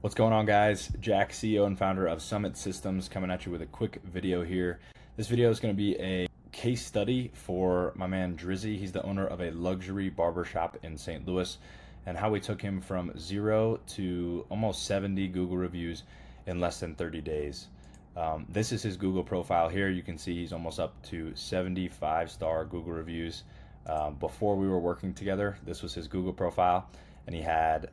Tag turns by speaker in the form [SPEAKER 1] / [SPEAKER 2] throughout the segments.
[SPEAKER 1] What's going on, guys? Jack, CEO and founder of Summit Systems, coming at you with a quick video here. This video is going to be a case study for my man Drizzy. He's the owner of a luxury barbershop in St. Louis, and how we took him from 0 to almost 70 Google reviews in less than 30 days. This is his Google profile here. You can see he's almost up to 75-star Google reviews. Before we were working together, this was his Google profile, and he had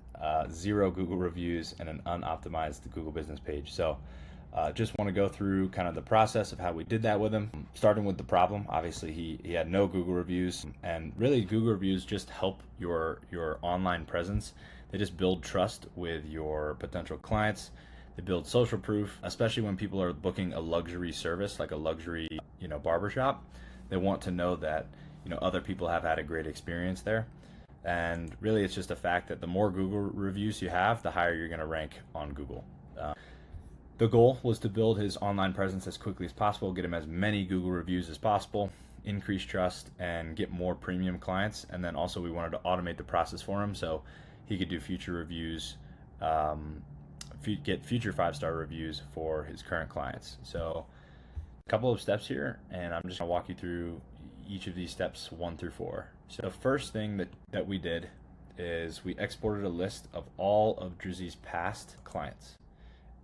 [SPEAKER 1] 0 Google reviews and an unoptimized Google business page. So just want to go through kind of the process of how we did that with him, starting with the problem. Obviously, he had no Google reviews, and really Google reviews just help your online presence. They just build trust with your potential clients. They build social proof, especially when people are booking a luxury service like a luxury, barbershop. They want to know that, other people have had a great experience there. And really, it's just a fact that the more Google reviews you have, the higher you're going to rank on Google. The goal was to build his online presence as quickly as possible, get him as many Google reviews as possible, increase trust, and get more premium clients. And then also we wanted to automate the process for him so he could do future reviews, get future 5-star reviews for his current clients. So a couple of steps here, and I'm just going to walk you through each of these steps 1 through 4. So the first thing that we did is we exported a list of all of Drizzy's past clients.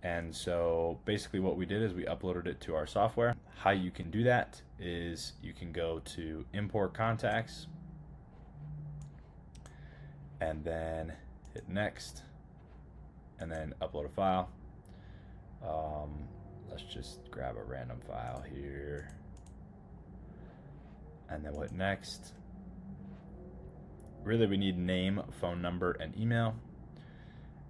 [SPEAKER 1] And so basically what we did is we uploaded it to our software. How you can do that is you can go to import contacts and then hit next and then upload a file. Let's just grab a random file here and then we'll hit next. Really, we need name, phone number, and email.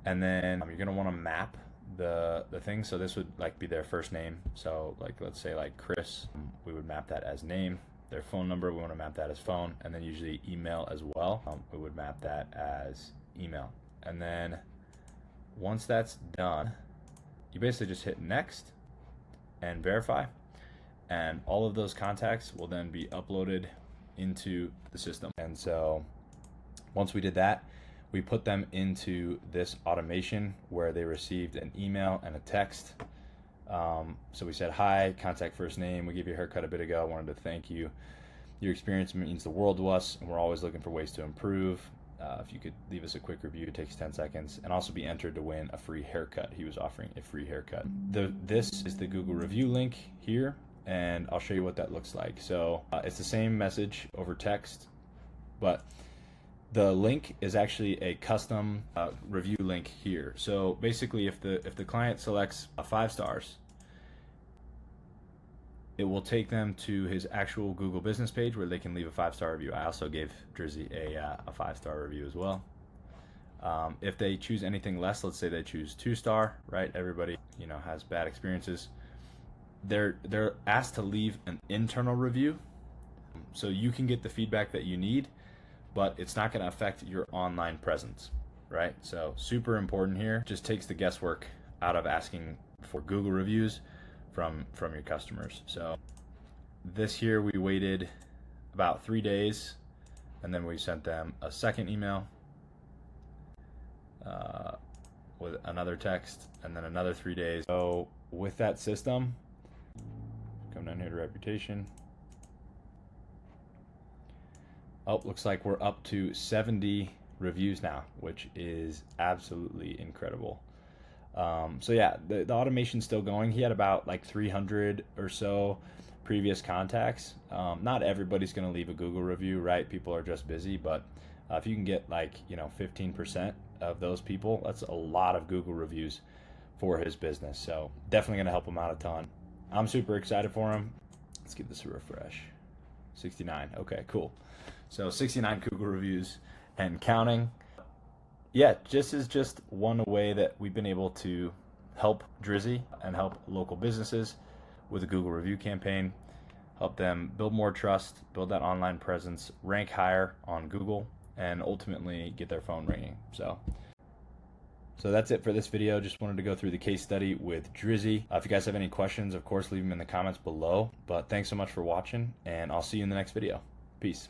[SPEAKER 1] And then you're gonna wanna map the thing. So this would be their first name. So let's say Chris, we would map that as name. Their phone number, we wanna map that as phone. And then usually email as well. We would map that as email. And then once that's done, you basically just hit next and verify. And all of those contacts will then be uploaded into the system. And so once we did that, we put them into this automation where they received an email and a text. So we said, hi, contact first name. We gave you a haircut a bit ago. I wanted to thank you. Your experience means the world to us, and we're always looking for ways to improve. If you could leave us a quick review, it takes 10 seconds, and also be entered to win a free haircut. He was offering a free haircut. This is the Google review link here, and I'll show you what that looks like. So it's the same message over text, but the link is actually a custom review link here. So basically, if the client selects 5 stars, it will take them to his actual Google business page where they can leave a 5-star review. I also gave Drizzy a 5-star review as well. If they choose anything less, let's say they choose 2-star, right? Everybody has bad experiences. They're asked to leave an internal review, so you can get the feedback that you need, but it's not going to affect your online presence, right? So super important here. Just takes the guesswork out of asking for Google reviews from your customers. So this here, we waited about 3 days, and then we sent them a second email with another text, and then another 3 days. So with that system, come down here to reputation. Oh, looks like we're up to 70 reviews now, which is absolutely incredible. So yeah, the automation's still going. He had about 300 or so previous contacts. Not everybody's going to leave a Google review, right? People are just busy, but if you can get 15% of those people, that's a lot of Google reviews for his business. So definitely going to help him out a ton. I'm super excited for him. Let's give this a refresh. 69. Okay, cool. So 69 Google reviews and counting. Yeah, this is just one way that we've been able to help Drizzy and help local businesses with a Google review campaign, help them build more trust, build that online presence, rank higher on Google, and ultimately get their phone ringing. So that's it for this video. Just wanted to go through the case study with Drizzy. If you guys have any questions, of course, leave them in the comments below. But thanks so much for watching, and I'll see you in the next video. Peace.